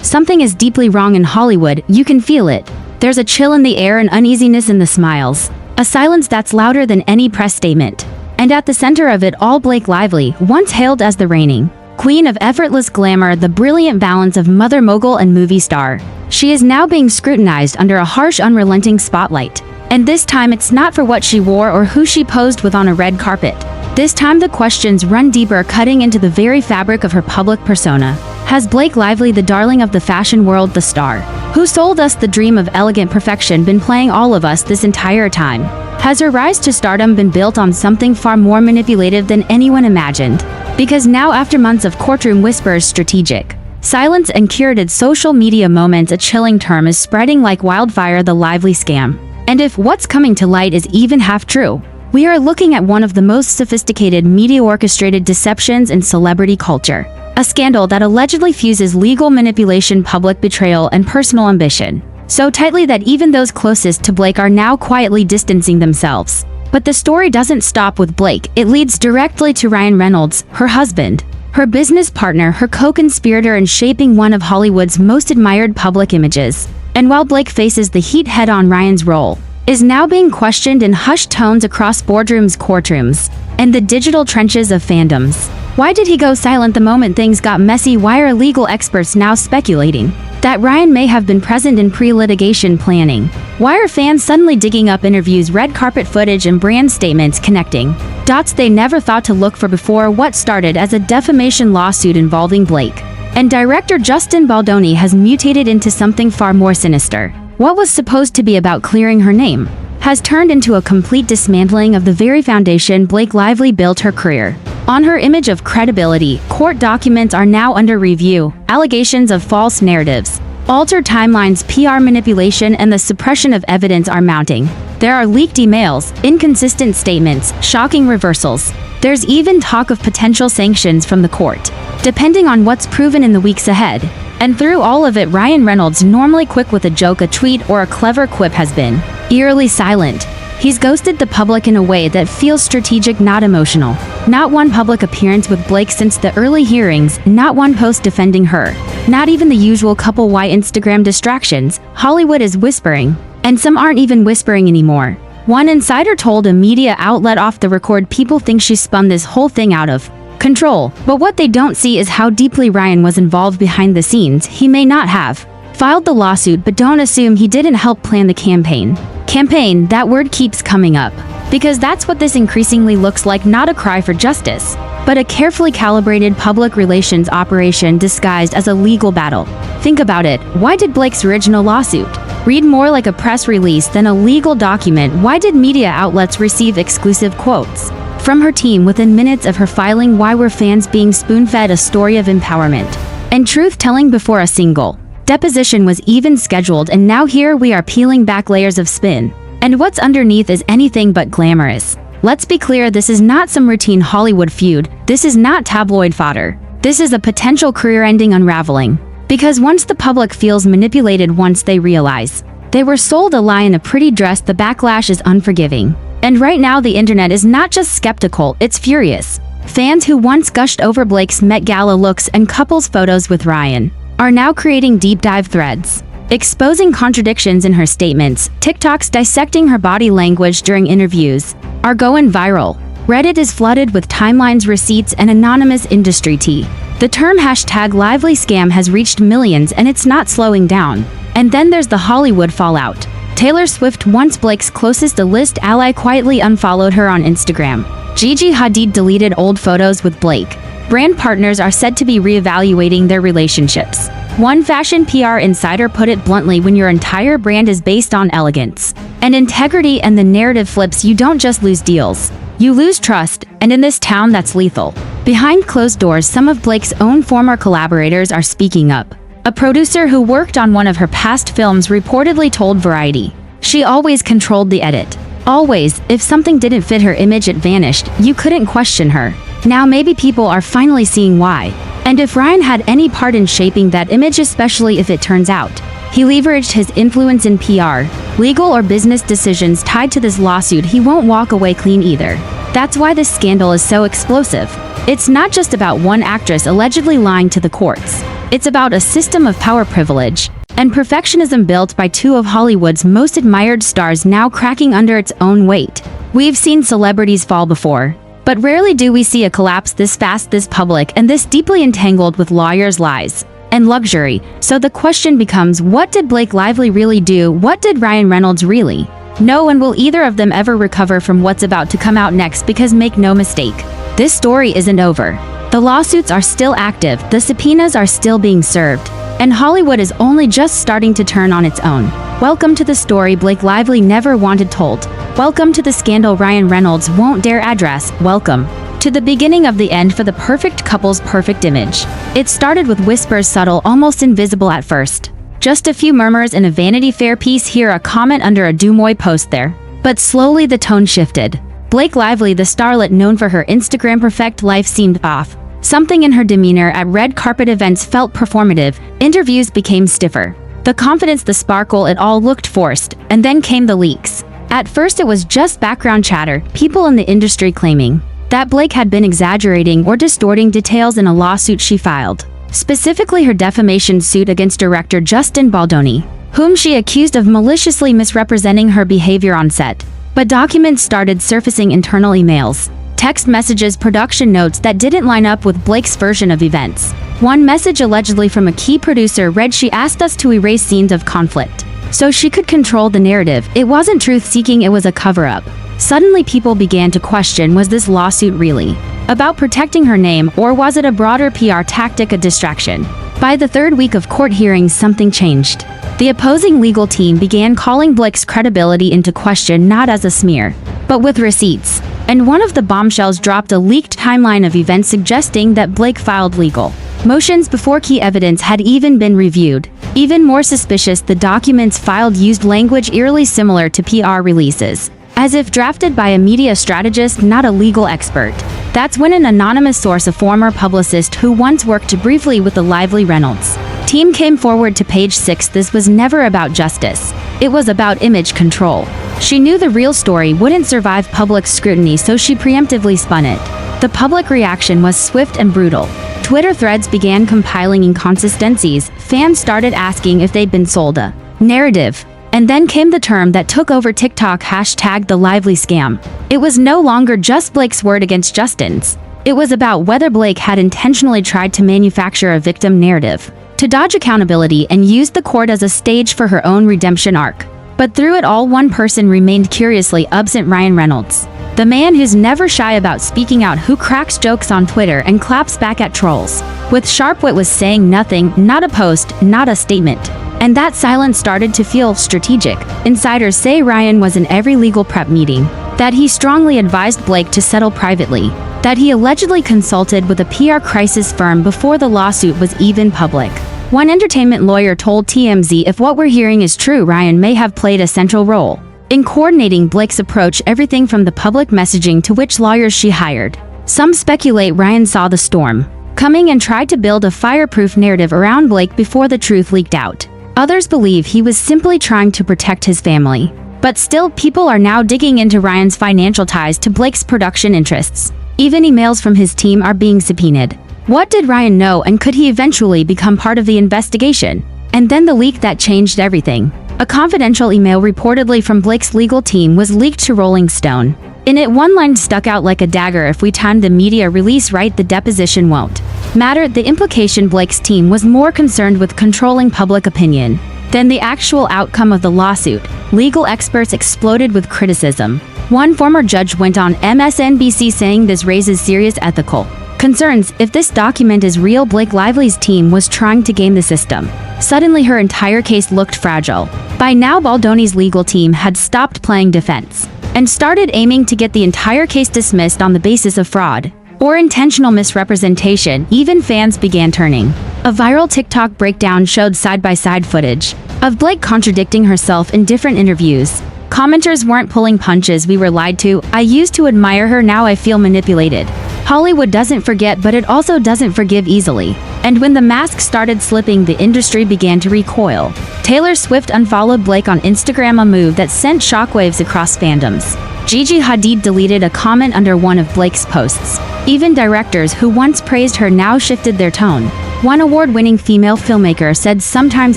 Something is deeply wrong in Hollywood, you can feel it. There's a chill in the air and uneasiness in the smiles. A silence that's louder than any press statement. And at the center of it all, Blake Lively, once hailed as the reigning queen of effortless glamour, the brilliant balance of mother mogul and movie star. She is now being scrutinized under a harsh, unrelenting spotlight. And this time it's not for what she wore or who she posed with on a red carpet. This time the questions run deeper, cutting into the very fabric of her public persona. Has Blake Lively, the darling of the fashion world, the star who sold us the dream of elegant perfection, been playing all of us this entire time? Has her rise to stardom been built on something far more manipulative than anyone imagined? Because now, after months of courtroom whispers, strategic silence, and curated social media moments, a chilling term is spreading like wildfire: the Lively scam. And if what's coming to light is even half true, we are looking at one of the most sophisticated media-orchestrated deceptions in celebrity culture. A scandal that allegedly fuses legal manipulation, public betrayal, and personal ambition so tightly that even those closest to Blake are now quietly distancing themselves. But the story doesn't stop with Blake. It leads directly to Ryan Reynolds, her husband, her business partner, her co-conspirator in shaping one of Hollywood's most admired public images. And while Blake faces the heat head-on, Ryan's role is now being questioned in hushed tones across boardrooms, courtrooms, and the digital trenches of fandoms. Why did he go silent the moment things got messy? Why are legal experts now speculating that Ryan may have been present in pre-litigation planning? Why are fans suddenly digging up interviews, red carpet footage, and brand statements, connecting dots they never thought to look for before? What started as a defamation lawsuit involving Blake and director Justin Baldoni has mutated into something far more sinister. What was supposed to be about clearing her name has turned into a complete dismantling of the very foundation Blake Lively built her career on. Her image of credibility. Court documents are now under review. Allegations of false narratives, altered timelines, PR manipulation, and the suppression of evidence are mounting. There are leaked emails, inconsistent statements, shocking reversals. There's even talk of potential sanctions from the court, depending on what's proven in the weeks ahead. And through all of it, Ryan Reynolds, normally quick with a joke, a tweet, or a clever quip, has been eerily silent. He's ghosted the public in a way that feels strategic, not emotional. Not one public appearance with Blake since the early hearings, not one post defending her, not even the usual couple why Instagram distractions. Hollywood is whispering, and some aren't even whispering anymore. One insider told a media outlet off the record people think she spun this whole thing out of control, but what they don't see is how deeply Ryan was involved behind the scenes. He may not have filed the lawsuit, but don't assume he didn't help plan the campaign. Campaign, that word keeps coming up, because that's what this increasingly looks like: not a cry for justice, but a carefully calibrated public relations operation disguised as a legal battle. Think about it. Why did Blake's original lawsuit read more like a press release than a legal document? Why did media outlets receive exclusive quotes from her team within minutes of her filing? Why were fans being spoon-fed a story of empowerment and truth-telling before a single deposition was even scheduled? And now here we are peeling back layers of spin, and what's underneath is anything but glamorous. Let's be clear, this is not some routine Hollywood feud. This is not tabloid fodder. This is a potential career-ending unraveling. Because once the public feels manipulated, once they realize they were sold a lie in a pretty dress, the backlash is unforgiving. And right now the internet is not just skeptical, it's furious. Fans who once gushed over Blake's Met Gala looks and couples photos with Ryan are now creating deep dive threads, exposing contradictions in her statements. TikToks dissecting her body language during interviews are going viral. Reddit is flooded with timelines, receipts, and anonymous industry tea. The term #Lively scam has reached millions, and it's not slowing down. And then there's the Hollywood fallout. Taylor Swift, once Blake's closest list ally, quietly unfollowed her on Instagram. Gigi Hadid deleted old photos with Blake. Brand partners are said to be reevaluating their relationships. One fashion PR insider put it bluntly: when your entire brand is based on elegance and integrity and the narrative flips, you don't just lose deals, you lose trust, and in this town that's lethal. Behind closed doors, some of Blake's own former collaborators are speaking up. A producer who worked on one of her past films reportedly told Variety she always controlled the edit. Always. If something didn't fit her image, it vanished. You couldn't question her. Now maybe people are finally seeing why. And if Ryan had any part in shaping that image, especially if it turns out he leveraged his influence in PR, legal, or business decisions tied to this lawsuit, he won't walk away clean either. That's why this scandal is so explosive. It's not just about one actress allegedly lying to the courts. It's about a system of power privilege and perfectionism built by two of Hollywood's most admired stars now cracking under its own weight. We've seen celebrities fall before, but rarely do we see a collapse this fast, this public, and this deeply entangled with lawyers' lies and luxury. So the question becomes, what did Blake Lively really do? What did Ryan Reynolds really? No one will either of them ever recover from what's about to come out next, because make no mistake, this story isn't over. The lawsuits are still active, the subpoenas are still being served, and Hollywood is only just starting to turn on its own. Welcome to the story Blake Lively never wanted told. Welcome to the scandal Ryan Reynolds won't dare address. Welcome to the beginning of the end for the perfect couple's perfect image. It started with whispers, subtle, almost invisible at first. Just a few murmurs in a Vanity Fair piece here, a comment under a Dumois post there. But slowly the tone shifted. Blake Lively, the starlet known for her Instagram perfect life, seemed off. Something in her demeanor at red carpet events felt performative. Interviews became stiffer. The confidence, the sparkle, it all looked forced. And then came the leaks. At first it was just background chatter, people in the industry claiming that Blake had been exaggerating or distorting details in a lawsuit she filed. Specifically her defamation suit against director Justin Baldoni, whom she accused of maliciously misrepresenting her behavior on set. But documents started surfacing, internal emails, text messages, production notes that didn't line up with Blake's version of events. One message allegedly from a key producer read, "She asked us to erase scenes of conflict so she could control the narrative." It wasn't truth-seeking, it was a cover-up. Suddenly people began to question, was this lawsuit really about protecting her name, or was it a broader PR tactic, a distraction? By the third week of court hearings, something changed. The opposing legal team began calling Blake's credibility into question, not as a smear, but with receipts. And one of the bombshells dropped, a leaked timeline of events suggesting that Blake filed legal motions before key evidence had even been reviewed. Even more suspicious, the documents filed used language eerily similar to PR releases, as if drafted by a media strategist, not a legal expert. That's when an anonymous source, a former publicist who once worked briefly with the Lively Reynolds team, came forward to Page 6. This was never about justice. It was about image control. She knew the real story wouldn't survive public scrutiny, so she preemptively spun it. The public reaction was swift and brutal. Twitter threads began compiling inconsistencies. Fans started asking if they'd been sold a narrative. And then came the term that took over TikTok, #the Lively scam. It was no longer just Blake's word against Justin's. It was about whether Blake had intentionally tried to manufacture a victim narrative to dodge accountability and use the court as a stage for her own redemption arc. But through it all, one person remained curiously absent: Ryan Reynolds. The man who's never shy about speaking out, who cracks jokes on Twitter and claps back at trolls with sharp wit, was saying nothing, not a post, not a statement. And that silence started to feel strategic. Insiders say Ryan was in every legal prep meeting, that he strongly advised Blake to settle privately, that he allegedly consulted with a PR crisis firm before the lawsuit was even public. One entertainment lawyer told TMZ, "If what we're hearing is true, Ryan may have played a central role in coordinating Blake's approach, everything from the public messaging to which lawyers she hired." Some speculate Ryan saw the storm coming and tried to build a fireproof narrative around Blake before the truth leaked out. Others believe he was simply trying to protect his family. But still, people are now digging into Ryan's financial ties to Blake's production interests. Even emails from his team are being subpoenaed. What did Ryan know, and could he eventually become part of the investigation? And then the leak that changed everything. A confidential email reportedly from Blake's legal team was leaked to Rolling Stone. In it, one line stuck out like a dagger: "If we time the media release right, the deposition won't matter." The implication: Blake's team was more concerned with controlling public opinion than the actual outcome of the lawsuit. Legal experts exploded with criticism. One former judge went on MSNBC saying this raises serious ethical concerns. If this document is real, Blake Lively's team was trying to game the system. Suddenly her entire case looked fragile. By now, Baldoni's legal team had stopped playing defense and started aiming to get the entire case dismissed on the basis of fraud or intentional misrepresentation. Even fans began turning. A viral TikTok breakdown showed side-by-side footage of Blake contradicting herself in different interviews. Commenters weren't pulling punches. "We were lied to. I used to admire her, now I feel manipulated." Hollywood doesn't forget, but it also doesn't forgive easily. And when the mask started slipping, the industry began to recoil. Taylor Swift unfollowed Blake on Instagram, a move that sent shockwaves across fandoms. Gigi Hadid deleted a comment under one of Blake's posts. Even directors who once praised her now shifted their tone. One award-winning female filmmaker said sometimes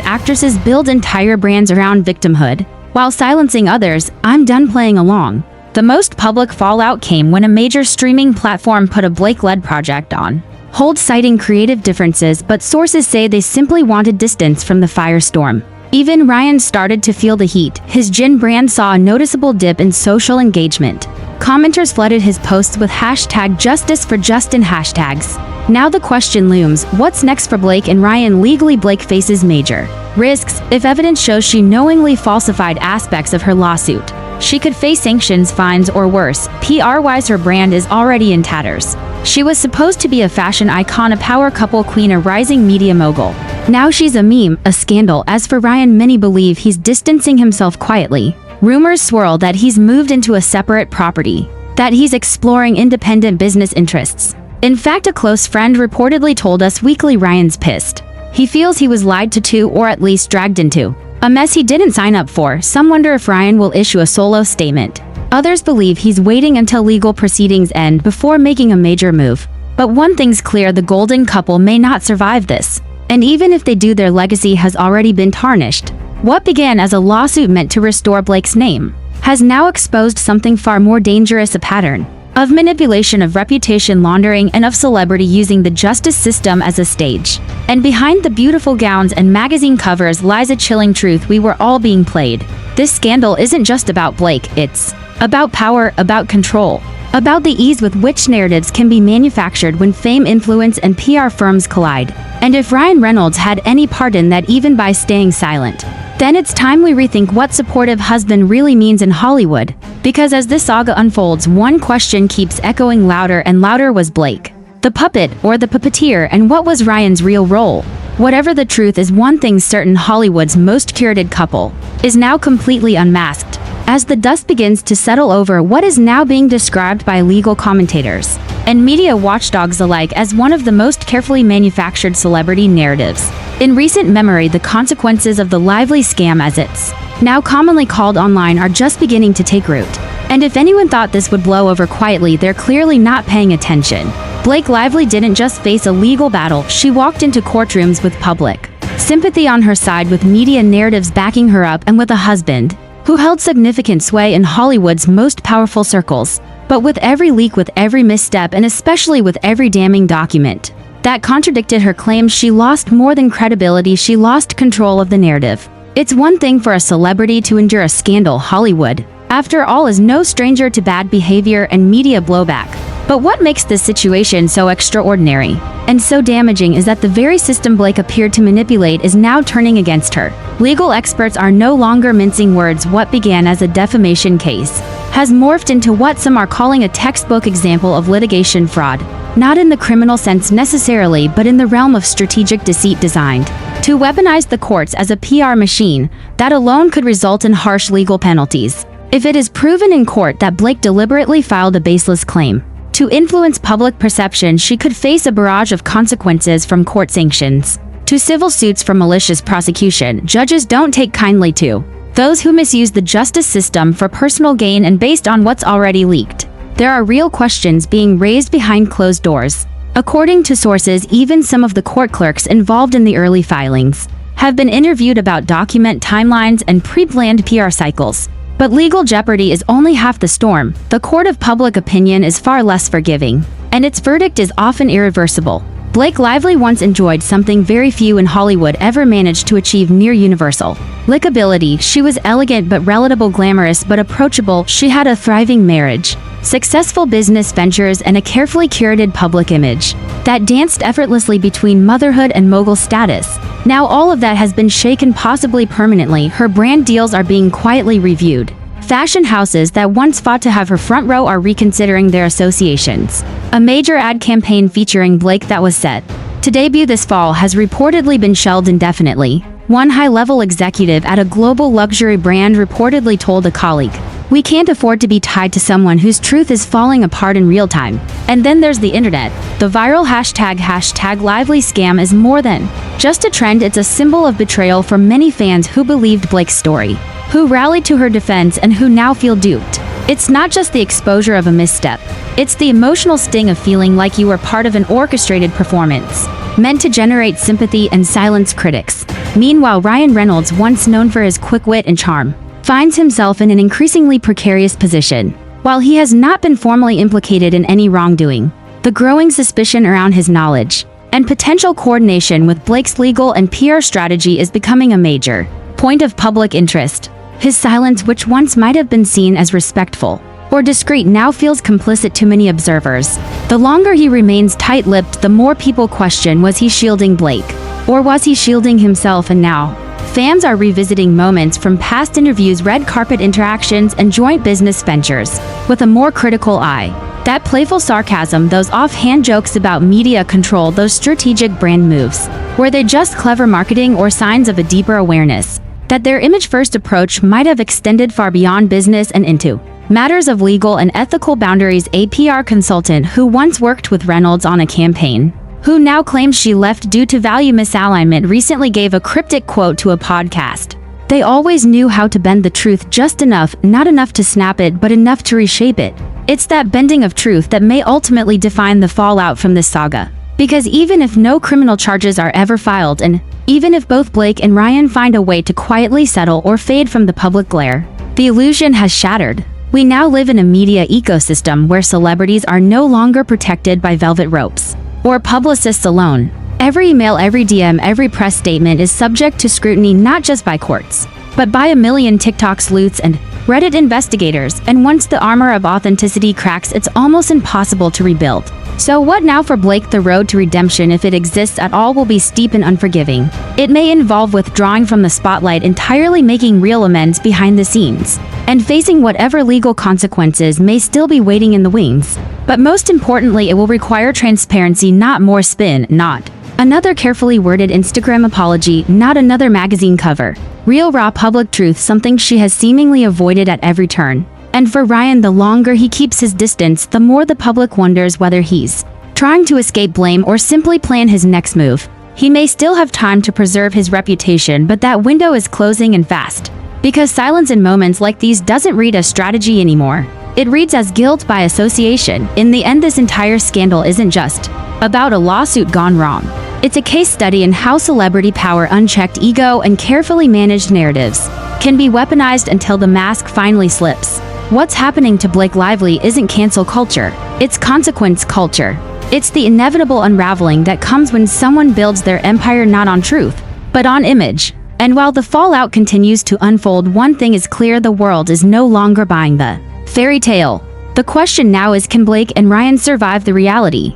actresses build entire brands around victimhood, while silencing others. I'm done playing along. The most public fallout came when a major streaming platform put a Blake-led project on hold, citing creative differences, but sources say they simply wanted distance from the firestorm. Even Ryan started to feel the heat. His gin brand saw a noticeable dip in social engagement. Commenters flooded his posts with #JusticeForJustin hashtags. Now the question looms, what's next for Blake and Ryan? Legally, Blake faces major risks if evidence shows she knowingly falsified aspects of her lawsuit. She could face sanctions, fines, or worse. PR-wise, her brand is already in tatters. She was supposed to be a fashion icon, a power couple, queen, a rising media mogul. Now she's a meme, a scandal. As for Ryan, many believe he's distancing himself quietly. Rumors swirl that he's moved into a separate property, that he's exploring independent business interests. In fact, a close friend reportedly told Us Weekly Ryan's pissed. He feels he was lied to, or at least dragged into a mess he didn't sign up for. Some wonder if Ryan will issue a solo statement. Others believe he's waiting until legal proceedings end before making a major move. But one thing's clear, the golden couple may not survive this. And even if they do, their legacy has already been tarnished. What began as a lawsuit meant to restore Blake's name has now exposed something far more dangerous, a pattern of manipulation, of reputation laundering, and of celebrity using the justice system as a stage. And behind the beautiful gowns and magazine covers lies a chilling truth: we were all being played. This scandal isn't just about Blake, it's about power, about control, about the ease with which narratives can be manufactured when fame, influence, and PR firms collide. And if Ryan Reynolds had any part in that, even by staying silent, then it's time we rethink what supportive husband really means in Hollywood. Because as this saga unfolds, one question keeps echoing louder and louder: was Blake the puppet or the puppeteer, and what was Ryan's real role? Whatever the truth is, one thing's certain: Hollywood's most curated couple is now completely unmasked. As the dust begins to settle over what is now being described by legal commentators and media watchdogs alike as one of the most carefully manufactured celebrity narratives in recent memory, the consequences of the lively scam, as it's now commonly called online, are just beginning to take root. And if anyone thought this would blow over quietly, they're clearly not paying attention. Blake Lively didn't just face a legal battle, she walked into courtrooms with public sympathy on her side, with media narratives backing her up, and with a husband who held significant sway in Hollywood's most powerful circles. But with every leak, with every misstep, and especially with every damning document that contradicted her claims, she lost more than credibility, she lost control of the narrative. It's one thing for a celebrity to endure a scandal. Hollywood, after all, is no stranger to bad behavior and media blowback. But what makes this situation so extraordinary and so damaging is that the very system Blake appeared to manipulate is now turning against her. Legal experts are no longer mincing words. What began as a defamation case has morphed into what some are calling a textbook example of litigation fraud. Not in the criminal sense necessarily, but in the realm of strategic deceit designed to weaponize the courts as a PR machine that alone could result in harsh legal penalties. If it is proven in court that Blake deliberately filed a baseless claim to influence public perception, she could face a barrage of consequences, from court sanctions to civil suits for malicious prosecution. Judges don't take kindly to those who misuse the justice system for personal gain, and based on what's already leaked, there are real questions being raised behind closed doors. According to sources, even some of the court clerks involved in the early filings have been interviewed about document timelines and pre-planned PR cycles. But legal jeopardy is only half the storm. The court of public opinion is far less forgiving, and its verdict is often irreversible. Blake Lively once enjoyed something very few in Hollywood ever managed to achieve: near universal likability. She was elegant but relatable, glamorous but approachable. She had a thriving marriage, successful business ventures, and a carefully curated public image that danced effortlessly between motherhood and mogul status. Now all of that has been shaken, possibly permanently. Her brand deals are being quietly reviewed. Fashion houses that once fought to have her front row are reconsidering their associations. A major ad campaign featuring Blake that was set to debut this fall has reportedly been shelved indefinitely. One high-level executive at a global luxury brand reportedly told a colleague, "We can't afford to be tied to someone whose truth is falling apart in real time." And then there's the internet. The viral hashtag Lively scam is more than just a trend, it's a symbol of betrayal for many fans who believed Blake's story, who rallied to her defense, and who now feel duped. It's not just the exposure of a misstep, it's the emotional sting of feeling like you were part of an orchestrated performance. meant to generate sympathy and silence critics. Meanwhile, Ryan Reynolds, once known for his quick wit and charm, finds himself in an increasingly precarious position. While he has not been formally implicated in any wrongdoing, the growing suspicion around his knowledge and potential coordination with Blake's legal and PR strategy is becoming a major point of public interest. His silence, which once might have been seen as respectful or discreet, now feels complicit to many observers. The longer he remains tight-lipped, the more people question, was he shielding Blake? Or was he shielding himself? And now, fans are revisiting moments from past interviews, red carpet interactions, and joint business ventures with a more critical eye. That playful sarcasm, those offhand jokes about media control, those strategic brand moves, were they just clever marketing or signs of a deeper awareness that their image-first approach might have extended far beyond business and into matters of legal and ethical boundaries? A PR consultant who once worked with Reynolds on a campaign, who now claims she left due to value misalignment, recently gave a cryptic quote to a podcast. "They always knew how to bend the truth just enough, not enough to snap it, but enough to reshape it." It's that bending of truth that may ultimately define the fallout from this saga. Because even if no criminal charges are ever filed, and even if both Blake and Ryan find a way to quietly settle or fade from the public glare, the illusion has shattered. We now live in a media ecosystem where celebrities are no longer protected by velvet ropes or publicists alone. Every email, every DM, every press statement is subject to scrutiny, not just by courts, but by a million TikTok sleuths and Reddit investigators. And once the armor of authenticity cracks, it's almost impossible to rebuild. So what now for Blake? The road to redemption, if it exists at all, will be steep and unforgiving. It may involve withdrawing from the spotlight entirely, making real amends behind the scenes, and facing whatever legal consequences may still be waiting in the wings. But most importantly, it will require transparency, not more spin, not another carefully worded Instagram apology, not another magazine cover. Real, raw public truth, something she has seemingly avoided at every turn. And for Ryan, the longer he keeps his distance, the more the public wonders whether he's trying to escape blame or simply plan his next move. He may still have time to preserve his reputation, but that window is closing, and fast. Because silence in moments like these doesn't read as strategy anymore. It reads as guilt by association. In the end, this entire scandal isn't just about a lawsuit gone wrong. It's a case study in how celebrity power, unchecked ego, and carefully managed narratives can be weaponized until the mask finally slips. What's happening to Blake Lively isn't cancel culture, it's consequence culture. It's the inevitable unraveling that comes when someone builds their empire not on truth, but on image. And while the fallout continues to unfold, one thing is clear: the world is no longer buying the fairy tale. The question now is, can Blake and Ryan survive the reality?